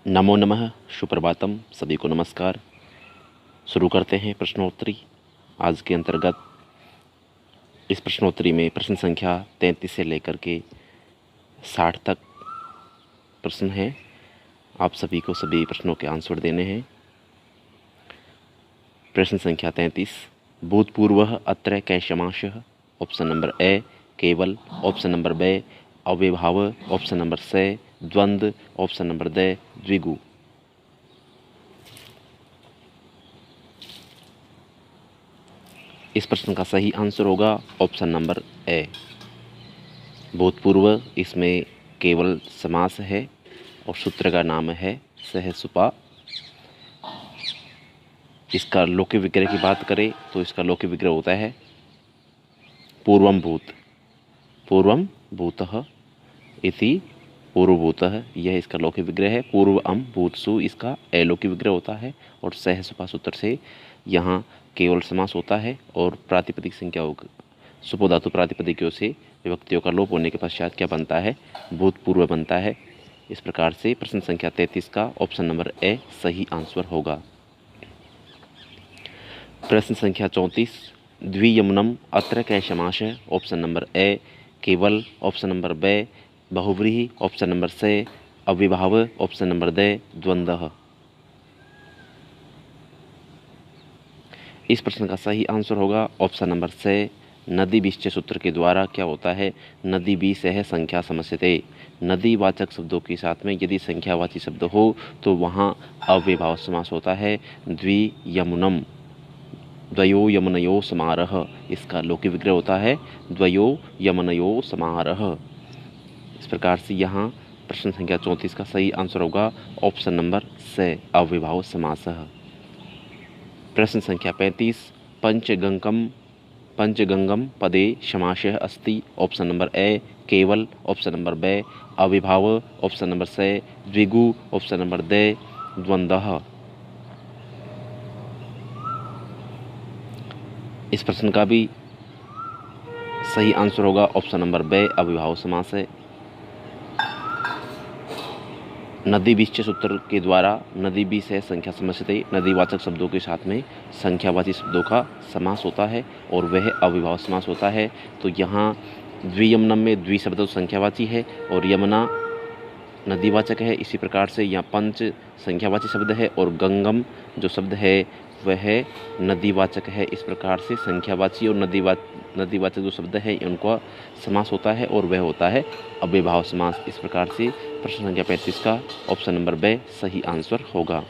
नमो नमः, सुप्रभातम, सभी को नमस्कार। शुरू करते हैं प्रश्नोत्तरी। आज के अंतर्गत इस प्रश्नोत्तरी में प्रश्न संख्या 33 से लेकर के 60 तक प्रश्न हैं। आप सभी को सभी प्रश्नों के आंसर देने हैं। प्रश्न संख्या 33, भूतपूर्वः अत्र कैशमाशः। ऑप्शन नंबर ए केवल, ऑप्शन नंबर बी अव्ययभाव, ऑप्शन नंबर सी द्वंद्व, ऑप्शन नंबर डी द्विगु। इस प्रश्न का सही आंसर होगा ऑप्शन नंबर ए भूतपूर्व। इसमें केवल समास है और सूत्र का नाम है सहसुपा। इसका लौकिक विग्रह की बात करें तो इसका लौकिक विग्रह होता है पूर्वम भूतः इति पूर्वभूतः। यह इसका लौकिक विग्रह है। पूर्वम भूतसु इसका अलौकिक विग्रह होता है और सहसुपा सूत्र से यहाँ केवल समास होता है और प्रातिपदिक संज्ञाओं सुपो धातु प्रातिपदिकों से विभक्तियों का लोप होने के पश्चात क्या बनता है, भूतपूर्व बनता है। इस प्रकार से प्रश्न संख्या 33 का ऑप्शन नंबर ए सही आंसर होगा। प्रश्न संख्या 34, द्वियमुनम अत्र कैशमाशः। ऑप्शन नंबर ए केवल, ऑप्शन नंबर बी बहुव्रीहि, ऑप्शन नंबर सी अव्ययभाव, ऑप्शन नंबर डी द्वंद्वः। इस प्रश्न का सही आंसर होगा ऑप्शन नंबर सी नदी विश्चय सूत्र के द्वारा क्या होता है, नदी बीस है संख्या समस्यते। नदी वाचक शब्दों के साथ में यदि संख्यावाची शब्द हो तो वहाँ अव्ययभाव समास होता है। द्वियमुनम, द्वयो यमनयो समारः, इसका लौकिक विग्रह होता है द्वयो यमनयो समारः। इस प्रकार से यहाँ प्रश्न संख्या 34 का सही आंसर होगा ऑप्शन नंबर सी अव्ययभाव समासः। प्रश्न संख्या 35, पंचगंगम पदे समाशः अस्ति। ऑप्शन नंबर ए केवल, ऑप्शन नंबर बी अविभाव, ऑप्शन नंबर सी द्विगु, ऑप्शन नंबर डी द्वंद्वः। इस प्रश्न का भी सही आंसर होगा ऑप्शन नंबर बी अविभाव समास है। नदी विश्चय सूत्र के द्वारा नदी बीस है संख्या समस्यते, नदीवाचक शब्दों के साथ में संख्यावाची शब्दों का समास होता है और वह अव्ययभाव समास होता है। तो यहाँ द्वियमनम में द्वि शब्द संख्यावाची है और यमुना नदीवाचक है। इसी प्रकार से यहाँ पंच संख्यावाची शब्द है और गंगम जो शब्द है वह नदीवाचक है। इस प्रकार से संख्यावाची और नदीवाचक जो शब्द है उनका समास होता है और वह होता है अव्ययभाव समास। इस प्रकार से प्रश्न संख्या 35 का ऑप्शन नंबर बी सही आंसर होगा।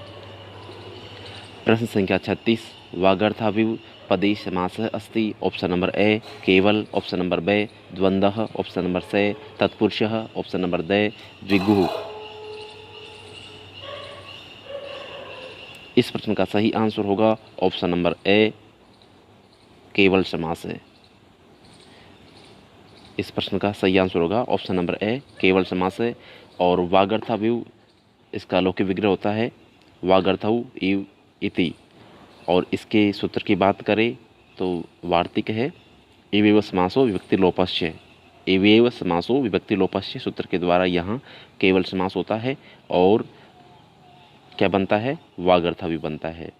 प्रश्न संख्या 36, वागर्थाविव पदे समासः अस्ति। ऑप्शन नंबर ए केवल, ऑप्शन नंबर बी द्वंद्वः, ऑप्शन नंबर सी तत्पुरुषः, ऑप्शन नंबर डी द्विगुः। इस प्रश्न का सही आंसर होगा ऑप्शन नंबर ए केवल समास है। इस प्रश्न का सही आंसर होगा ऑप्शन नंबर ए केवल समास है। और वागर्थाविव इसका लौकिक विग्रह होता है वागर्थौ इव इति। और इसके सूत्र की बात करें तो वार्तिक है एवेव समासो विभक्ति लोपस्य, एवेव समासो विभक्ति लोपस्य सूत्र के द्वारा यहाँ केवल समास होता है और क्या बनता है, वागर्थाविव बनता है।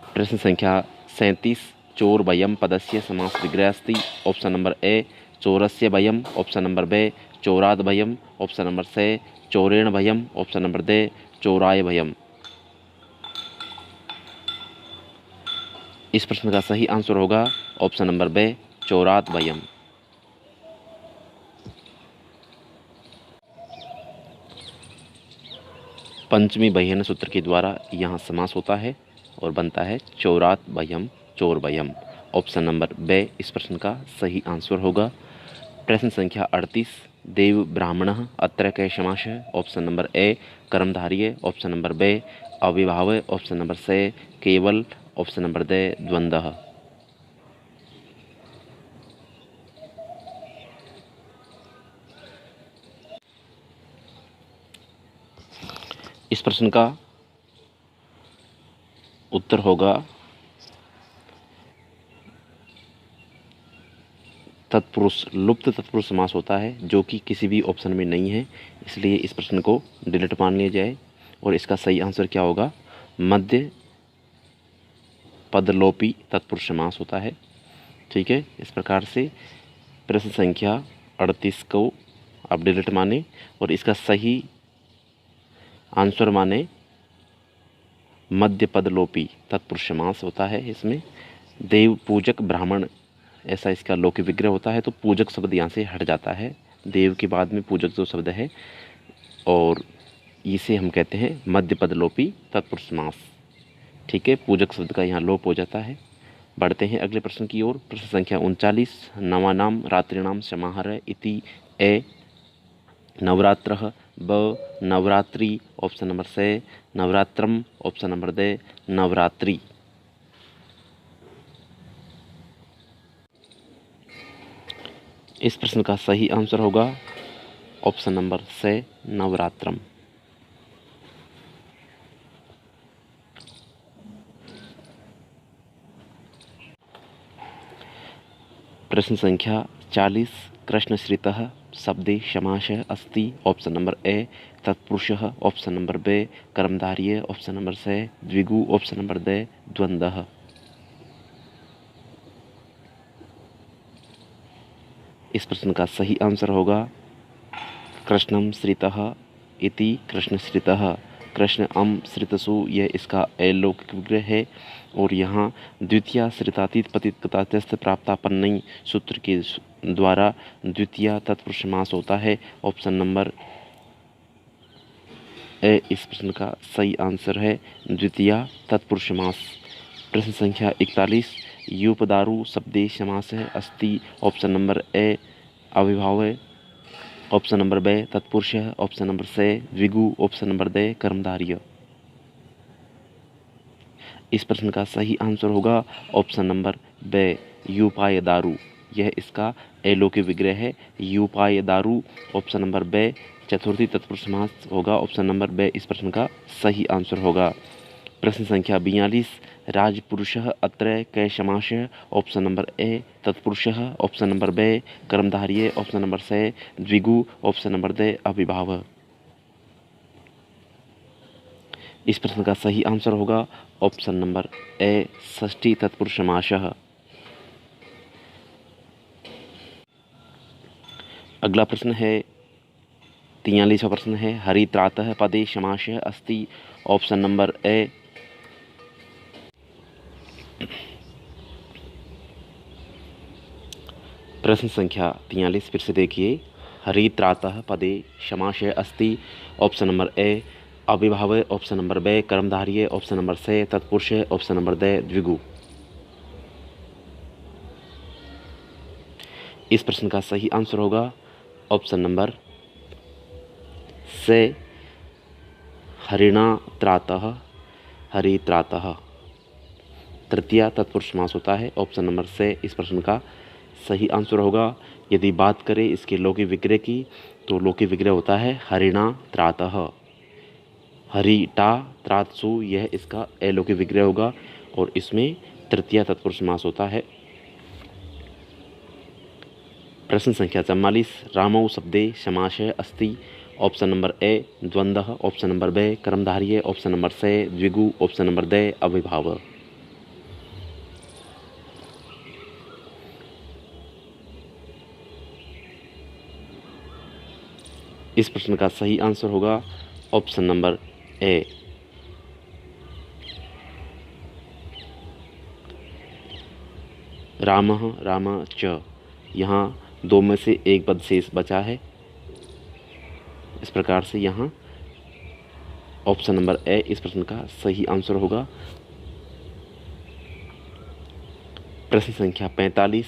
प्रश्न संख्या 37, चोर वयम पदस्य समास विग्रह अस्ति। ऑप्शन नंबर ए चोरस्य भयम, ऑप्शन नंबर बी चोराद भयम, ऑप्शन नंबर सी चोरेण भयम, ऑप्शन नंबर डी चोराय भयम। इस प्रश्न का सही आंसर होगा ऑप्शन नंबर बी चोरात भयम। पंचमी बह्यन सूत्र के द्वारा यहाँ समास होता है और बनता है चोरात भयम चोर भयम। ऑप्शन नंबर बी इस प्रश्न का सही आंसर होगा। प्रश्न संख्या 38, देव ब्राह्मणः अत्र कैशमाशः। ऑप्शन नंबर ए कर्मधारय, ऑप्शन नंबर बी अव्ययभाव, ऑप्शन नंबर सी केवल, ऑप्शन नंबर डी द्वंद्वः। इस प्रश्न का उत्तर होगा तत्पुरुष, लुप्त तत्पुरुष समास होता है जो कि किसी भी ऑप्शन में नहीं है, इसलिए इस प्रश्न को डिलीट मान लिया जाए और इसका सही आंसर क्या होगा? मध्य पदलोपी तत्पुरुष समास होता है। ठीक है, इस प्रकार से प्रश्न संख्या 38 को आप डिलीट माने और इसका सही आंसर माने मध्य पदलोपी तत्पुरुष समास होता है। इसमें देव पूजक ब्राह्मण ऐसा इसका लौकिक विग्रह होता है, तो पूजक शब्द यहाँ से हट जाता है। देव के बाद में पूजक जो शब्द है और इसे हम कहते हैं मध्य पदलोपी तत्पुरुष समास। ठीक है, पूजक शब्द का यहाँ लोप हो जाता है। बढ़ते हैं अगले प्रश्न की ओर। प्रश्न संख्या 39, नवानाम रात्रिणाम समाहार इति ए नवरात्रः, ब नवरात्रि ऑप्शन नंबर से, नवरात्रम ऑप्शन नंबर दे, नवरात्रि। इस प्रश्न का सही आंसर होगा ऑप्शन नंबर से, नवरात्रम। प्रश्न संख्या 40, कृष्णश्रितः शब्दे समासः अस्ति ऑप्शन नंबर ए तत्पुरुषः ऑप्शन नंबर बे कर्मधारय ऑप्शन नंबर से, द्विगु ऑप्शन नंबर दे, द्वंद्वः। इस प्रश्न का सही आंसर होगा कृष्णम श्रितः इति कृष्णश्रितः। कृष्ण अम श्रितसु, यह इसका अलौकिक विग्रह है और यहाँ द्वितीय श्रितातीत पतित कथात्यस्थ प्राप्तापन्नई सूत्र के द्वारा द्वितीय तत्पुरुष समास होता है। ऑप्शन नंबर ए इस प्रश्न का सही आंसर है, द्वितीय तत्पुरुष समास। प्रश्न संख्या 41, यूपदारु शब्दे समासः अस्ति ऑप्शन नंबर ए अविभाव है, ऑप्शन नंबर बे तत्पुरुष है, ऑप्शन नंबर से द्विगु, ऑप्शन नंबर दे कर्मधारय। इस प्रश्न का सही आंसर होगा ऑप्शन नंबर बे यूपाय दारु, यह इसका अलौकिक विग्रह है, यूपाय दारु। ऑप्शन नंबर बे चतुर्थी तत्पुरुष समास होगा, ऑप्शन नंबर बे इस प्रश्न का सही आंसर होगा। प्रश्न संख्या 42, राजपुरुषः अत्र कै समासः ऑप्शन नंबर ए तत्पुरुषः, ऑप्शन नंबर बे कर्मधारय, ऑप्शन नंबर से द्विगु, ऑप्शन नंबर दे अविभाव। इस प्रश्न का सही आंसर होगा ऑप्शन नंबर ए षष्ठी तत्पुरुष समासः। अगला प्रश्न है 43वां प्रश्न है, हरित्रातः पदे समासः अस्ति ऑप्शन नंबर ए प्रश्न संख्या 43 फिर से देखिए, हरित्रातः पदे समासः अस्ति ऑप्शन नंबर ए अविभाव, ऑप्शन नंबर बे कर्मधारय, ऑप्शन नंबर से तत्पुरुष, ऑप्शन नंबर दे द्विगु। इस प्रश्न का सही आंसर होगा ऑप्शन नंबर से हरिणा त्रातः, हरित्रातः तृतीय तत्पुरुष समास होता है, ऑप्शन नंबर से इस प्रश्न का सही आंसर होगा। यदि बात करें इसके लौकिक विग्रह की, तो लौकिक विग्रह होता है हरिणा त्रातः, हरिटा त्रातसु, यह इसका अलौकिक विग्रह होगा और इसमें तृतीय तत्पुरुष समास होता है। प्रश्न संख्या 44, रामौ शब्दे समासः अस्ति ऑप्शन नंबर ए द्वंद्वः, ऑप्शन नंबर बे कर्मधारय, ऑप्शन नंबर से द्विगु, ऑप्शन नंबर दे अविभाव। इस प्रश्न का सही आंसर होगा ऑप्शन नंबर ए रामः राम च, यहाँ दो में से एक पद शेष बचा है, इस प्रकार से यहाँ ऑप्शन नंबर ए इस प्रश्न का सही आंसर होगा। प्रश्न संख्या 45,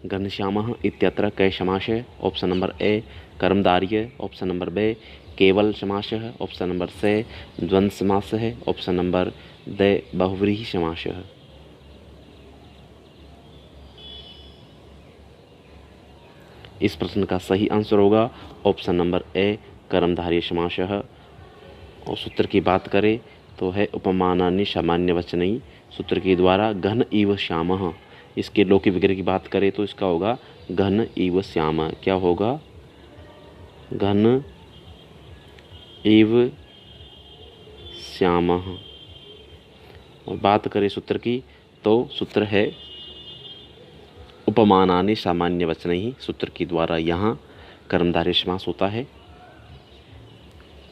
घनश्यामः इत्यत्र कै समासः ऑप्शन नंबर ए कर्मधारय, ऑप्शन नंबर बे केवल समासः, ऑप्शन नंबर से द्वंद्व समास है, ऑप्शन नंबर दे बहुव्रीहि समास है। इस प्रश्न का सही आंसर होगा ऑप्शन नंबर ए कर्मधारय समास है। और सूत्र की बात करें तो है उपमानानि सामान्य वचनई, सूत्र के द्वारा घन इव श्यामः। इसके लौकिक विग्रह की बात करें तो इसका होगा घन इव श्याम। क्या होगा? घन इव श्यामः। और बात करें सूत्र की तो सूत्र है उपमानानि सामान्य वचनैः। सूत्र के द्वारा यहाँ कर्मधारय समास होता है।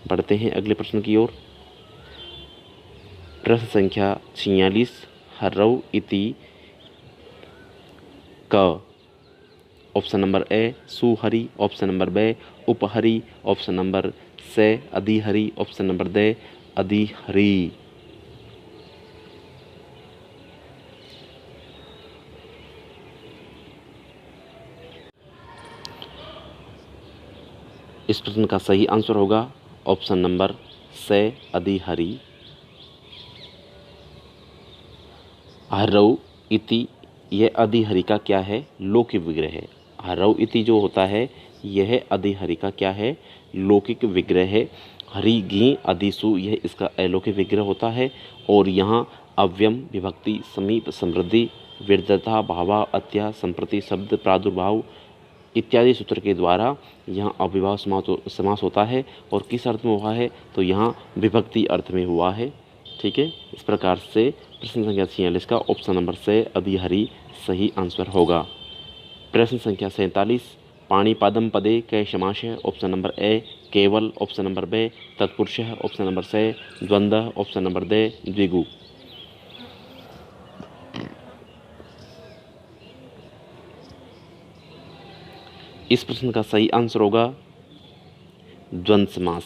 बढ़ते हैं अगले प्रश्न की ओर। प्रश्न संख्या 46। हरौ इति क। ऑप्शन नंबर ए सुहरि, ऑप्शन नंबर बे उपहरि, ऑप्शन नंबर से अधिहरि, ऑप्शन नंबर दे अधिहरि। इस प्रश्न का सही आंसर होगा ऑप्शन नंबर से अधिहरि। हरौ इति यह अधिहरि का क्या है? लौकिक विग्रह है। हरौ इति जो होता है यह अधिहरि का क्या है? लौकिक विग्रह है। हरि घी अधिसु यह इसका अलौकिक विग्रह होता है। और यहाँ अव्यम, विभक्ति, समीप, समृद्धि, विरदता, भावा, अत्या, संप्रति, शब्द, प्रादुर्भाव इत्यादि सूत्र के द्वारा यहाँ अविभाव समास होता है। और किस अर्थ में हुआ है? तो यहाँ विभक्ति अर्थ में हुआ है। ठीक है, इस प्रकार से प्रश्न संख्या 46 का ऑप्शन नंबर से अधिहरि सही आंसर होगा। प्रश्न संख्या 47। पाणिपादम पदे कै समास है? ऑप्शन नंबर ए केवल, ऑप्शन नंबर बे तत्पुरुष, ऑप्शन नंबर से द्वंद्व, ऑप्शन नंबर दे द्विगु। इस प्रश्न का सही आंसर होगा द्वंद्व समास।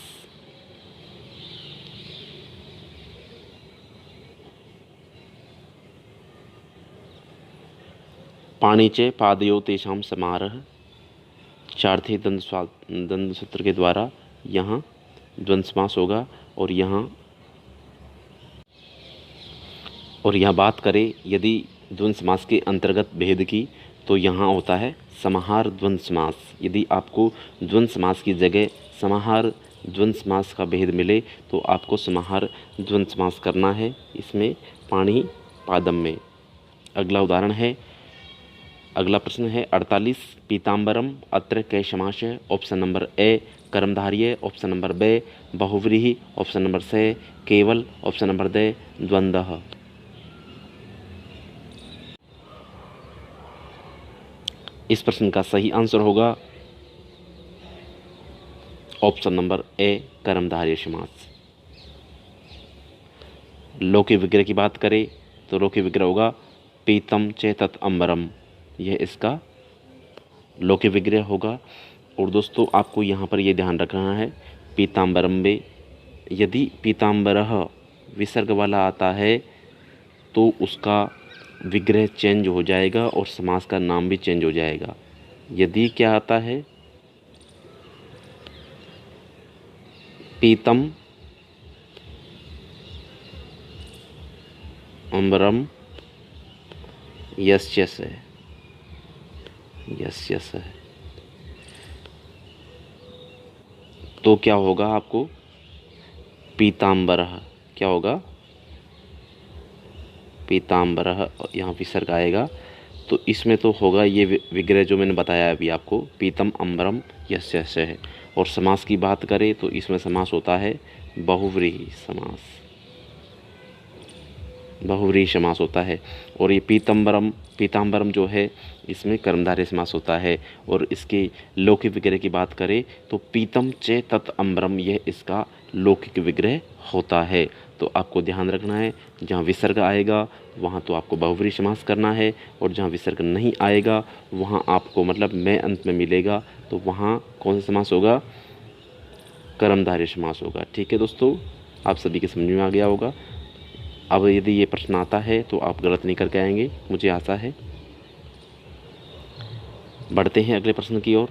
पाणिचे पादयो तेषां समारः चार्थी द्वंद्व सूत्र के द्वारा यहाँ द्वंद्व समास होगा। और यहाँ बात करें यदि द्वंद्व समास के अंतर्गत भेद की तो यहाँ होता है समाहार द्वंद्व समास। यदि आपको द्वंद्व समास की जगह समाहार द्वंद्व समास का भेद मिले तो आपको समाहार द्वंद्व समास करना है इसमें पाणिपादम में। अगला उदाहरण है, अगला प्रश्न है 48। पीताम्बरम अत्र कै समास है? ऑप्शन नंबर ए कर्मधारय, ऑप्शन नंबर बे बहुव्रीहि, ऑप्शन नंबर से केवल, ऑप्शन नंबर दे द्वंद्व। इस प्रश्न का सही आंसर होगा ऑप्शन नंबर ए कर्मधारय समास। लौकिक विग्रह की बात करें तो लौकिक विग्रह होगा पीतम चेतत अंबरम, यह इसका लौकिक विग्रह होगा। और दोस्तों आपको यहाँ पर यह ध्यान रखना है पीताम्बरम में यदि पीताम्बरः विसर्ग वाला आता है तो उसका विग्रह चेंज हो जाएगा और समास का नाम भी चेंज हो जाएगा। यदि क्या आता है पीतम अंबरम यस्य से तो क्या होगा आपको पीताम्बरः, क्या होगा पीताम्बरः, यहाँ विसर्ग आएगा तो इसमें तो होगा ये विग्रह जो मैंने बताया अभी आपको पीतम अंबरम यस्य से है। और समास की बात करें तो इसमें समास होता है बहुव्रीहि समास, बहुव्रीहि समास होता है। और ये पीताम्बरम जो है इसमें कर्मधारय समास होता है। और इसके लौकिक विग्रह की बात करें तो पीतम चे तत् अम्बरम यह इसका लौकिक विग्रह होता है। तो आपको ध्यान रखना है जहाँ विसर्ग आएगा वहाँ तो आपको बहुव्रीहि समास करना है और जहाँ विसर्ग नहीं आएगा वहाँ आपको मतलब मैं अंत में मिलेगा तो वहाँ कौन सा समास होगा? कर्मधारय समास होगा। ठीक है दोस्तों, आप सभी के समझ में आ गया होगा। अब यदि ये प्रश्न आता है तो आप गलत नहीं करके आएंगे, मुझे आशा है। बढ़ते हैं अगले प्रश्न की ओर।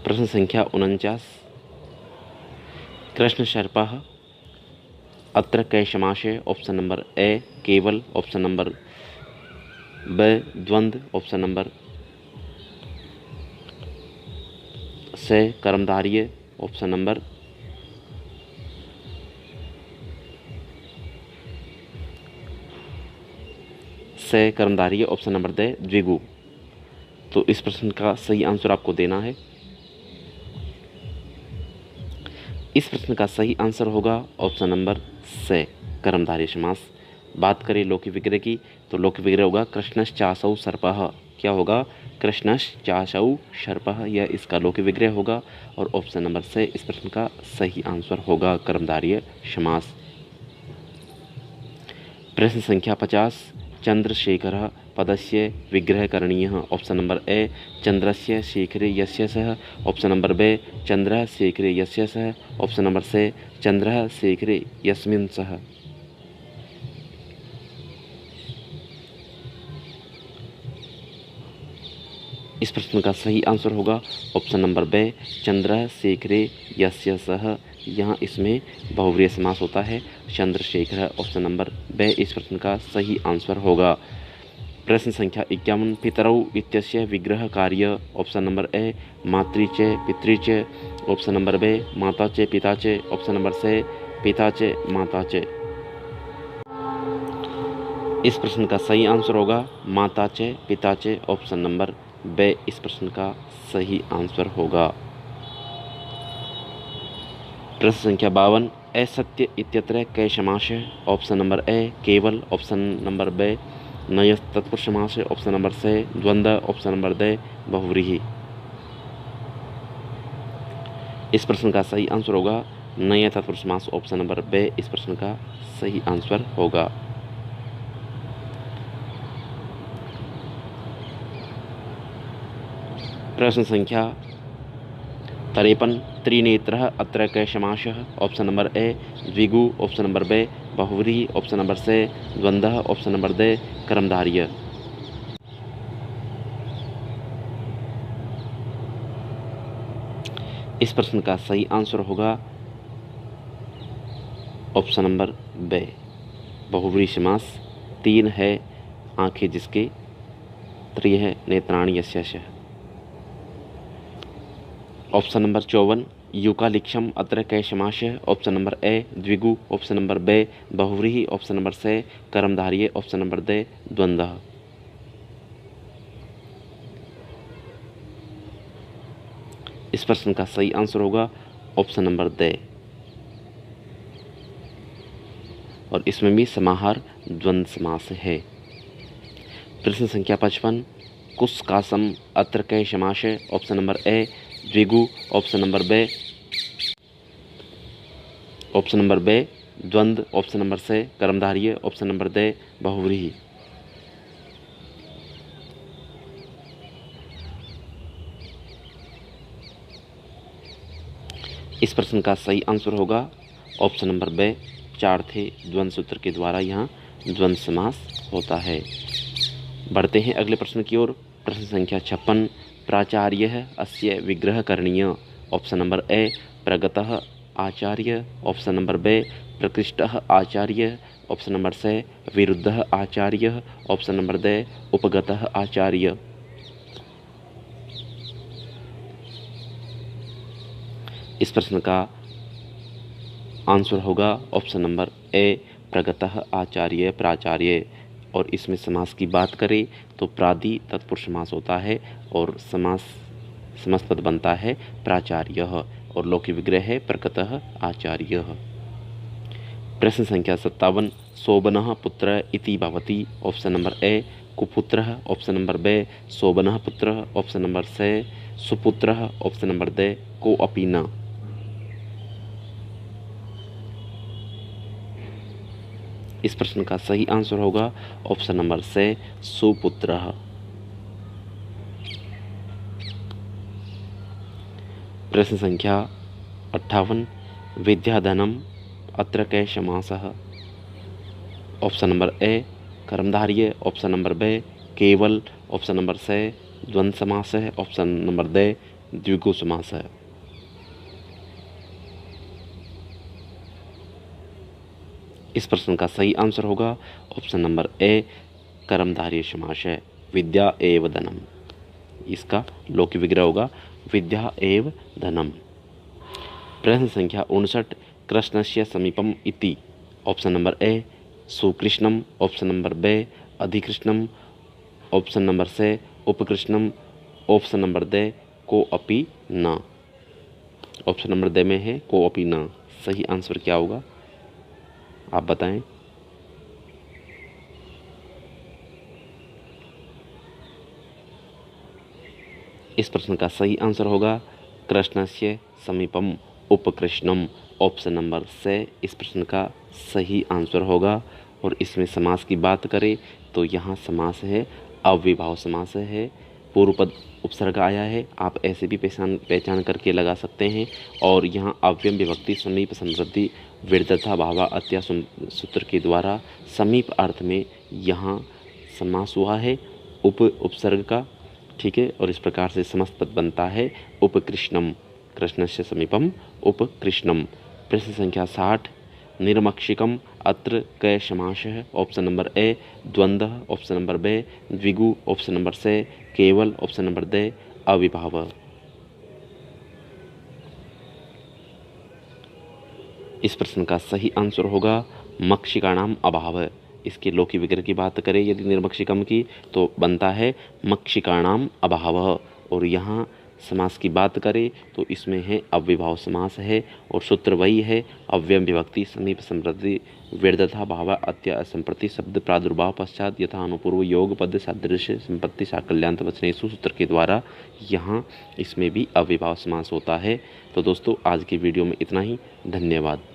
प्रश्न संख्या 49। कृष्ण शर्पः अत्र कै समास है? ऑप्शन नंबर ए केवल, ऑप्शन नंबर ब द्वंद्व, ऑप्शन नंबर से कर्मधारय, ऑप्शन नंबर से कर्मधारय, ऑप्शन नंबर दे द्विगु। तो इस प्रश्न का सही आंसर आपको देना है। इस प्रश्न का सही आंसर होगा ऑप्शन नंबर से, कर्मधारय समास। बात करें लोक विग्रह की, तो लोक विग्रह होगा कृष्णश्चासौ सर्पः। क्या होगा? कृष्णश्चासौ सर्पः, यह इसका लोक विग्रह होगा और ऑप्शन नंबर से इस प्रश्न का सही आंसर होगा, कर्मधारय समास। प्रश्न संख्या 50, चंद्रशेखरः पदस्य विग्रह करणीयः। ऑप्शन नंबर ए, चंद्रस्य शेखरे यस्य सः। ऑप्शन नंबर बी, चंद्रः शेखरे यस्य सः। ऑप्शन नंबर सी, चंद्रः शेखरे यस्मिन् सः। इस प्रश्न का सही आंसर होगा ऑप्शन नंबर बी, चंद्रः शेखरे यस्य सः। यहाँ इसमें बहुव्रीहि समास होता है, चंद्रशेखर। ऑप्शन नंबर बी इस प्रश्न का सही आंसर होगा। प्रश्न संख्या 51, पितरौ इत्यस्य विग्रह कार्य। ऑप्शन नंबर ए, मातृ च पितृ च। ऑप्शन नंबर बी, माता च पिता च। ऑप्शन नंबर सी, पिता च माता च। इस प्रश्न का सही आंसर होगा माता च पिता च। ऑप्शन नंबर बी इस प्रश्न का सही आंसर होगा। प्रश्न संख्या 52, असत्य इत्यत्र कै समासः। ऑप्शन नंबर ए, केवल। ऑप्शन नंबर बी, नय तत्पुरुष समास। ऑप्शन नंबर सी, द्वंद्व। ऑप्शन नंबर डी, बहुव्रीहि। इस प्रश्न का सही आंसर होगा नय तत्पुरुष समास। ऑप्शन नंबर बी इस प्रश्न का सही आंसर होगा। प्रश्न संख्या 53, त्रिनेत्रः अत्र कै समासः। ऑप्शन नंबर ए, द्विगु। ऑप्शन नंबर बी, बहुव्रीहि। ऑप्शन नंबर सी, द्वंद्व। ऑप्शन नंबर डी, कर्मधारय। इस प्रश्न का सही आंसर होगा ऑप्शन नंबर बी, बहुव्रीहि समास। तीन है आंखें जिसके, त्रिः नेत्राणि यस्य। ऑप्शन नंबर 54, युकालिक्षम अत्र कै समासः। ऑप्शन नंबर ए, द्विगु। ऑप्शन नंबर बी, बहुव्रीहि। ऑप्शन नंबर सी, कर्मधारय। ऑप्शन नंबर डी, द्वंद्व। इस प्रश्न का सही आंसर होगा ऑप्शन नंबर डी, और इसमें भी समाहार द्वंद्व समास है। प्रश्न संख्या 55, कुस्कासम अत्र कै समासः। ऑप्शन नंबर ए, द्विगु। ऑप्शन नंबर बी, द्वंद्व। ऑप्शन नंबर सी, कर्मधारय। ऑप्शन नंबर डी, बहुव्रीहि। इस प्रश्न का सही आंसर होगा ऑप्शन नंबर बी, चार थे द्वंद्व सूत्र के द्वारा यहाँ द्वंद्व समास होता है। बढ़ते हैं अगले प्रश्न की ओर। प्रश्न संख्या 56, प्राचार्यः अस्य विग्रह करणीय। ऑप्शन नंबर ए, प्रगतः आचार्य। ऑप्शन नंबर बी, प्रकृष्टः आचार्य। ऑप्शन नंबर सी, विरुद्धः आचार्य। ऑप्शन नंबर डी, उपगतः आचार्य। इस प्रश्न का आंसर होगा ऑप्शन नंबर ए, प्रगतः आचार्य, प्राचार्य। और इसमें समास की बात करें तो प्रादि तत्पुरुष समास होता है और समास समस्त पद बनता है प्राचार्यः, और लौकिक विग्रह है प्रगतः आचार्यः। प्रश्न संख्या 57, शोभनः पुत्रः इति भवति। ऑप्शन नंबर ए, कुपुत्रः। ऑप्शन नंबर बी, शोभनः पुत्रः। ऑप्शन नंबर सी, सुपुत्रः। ऑप्शन नंबर डी, कोऽपि न। इस प्रश्न का सही आंसर होगा ऑप्शन नंबर से, सुपुत्रः। प्रश्न संख्या 58, विद्याधनम अत्र कै समासः। ऑप्शन नंबर ए, कर्मधारय। ऑप्शन नंबर बी, केवल। ऑप्शन नंबर सी, द्वंद्व समास है। ऑप्शन नंबर डी, द्विगु समास है। इस प्रश्न का सही आंसर होगा ऑप्शन नंबर ए, कर्मधारय समास है, विद्या एव धनम। इसका लौकिक विग्रह होगा विद्या एव धनम। प्रश्न संख्या 59, कृष्णस्य समीपम इति। ऑप्शन नंबर ए, सुकृष्णम। ऑप्शन नंबर बी, अधिकृष्णम। ऑप्शन नंबर सी, उपकृष्णम। ऑप्शन नंबर डी, कोऽपि न। ऑप्शन नंबर द में है को अपी न। सही आंसर क्या होगा आप बताएं। इस प्रश्न का सही आंसर होगा कृष्णस्य समीपम उपकृष्णम। ऑप्शन नंबर से इस प्रश्न का सही आंसर होगा। और इसमें समास की बात करें तो यहाँ समास है अव्ययभाव समास है। पूर्व पद उपसर्ग आया है, आप ऐसे भी पहचान करके लगा सकते हैं। और यहाँ अव्यय विभक्ति समीप समृद्धि विरदथा भावा अत्या सूत्र के द्वारा समीप अर्थ में यहाँ समास हुआ है उपसर्ग का। ठीक है, और इस प्रकार से समस्त पद बनता है उपकृष्णम। कृष्णस्य समीपम उपकृष्णम। प्रश्न संख्या 60 निर्मक्षिकम अत्र क समासः। ऑप्शन नंबर ए द्वंद्व, ऑप्शन नंबर बे द्विगु, ऑप्शन नंबर से केवल, ऑप्शन नंबर द अविभाव। इस प्रश्न का सही आंसर होगा मक्षिकाणाम अभाव। इसके लौकिक विग्रह की बात करें यदि निर्मक्षिकम की तो बनता है मक्षिकाणाम अभाव। और यहाँ समास की बात करें तो इसमें है अव्ययभाव समास है और सूत्र वही है अव्यय विभक्ति समीप समृद्धि विरदथा भावा अत्या असंप्रति शब्द प्रादुर्भाव पश्चात यथा अनुपूर्व योग पद सादृश्य संपत्ति साकल्यान्त वचनेषु सूत्र के द्वारा यहाँ इसमें भी अव्ययभाव समास होता है। तो दोस्तों आज की वीडियो में इतना ही। धन्यवाद।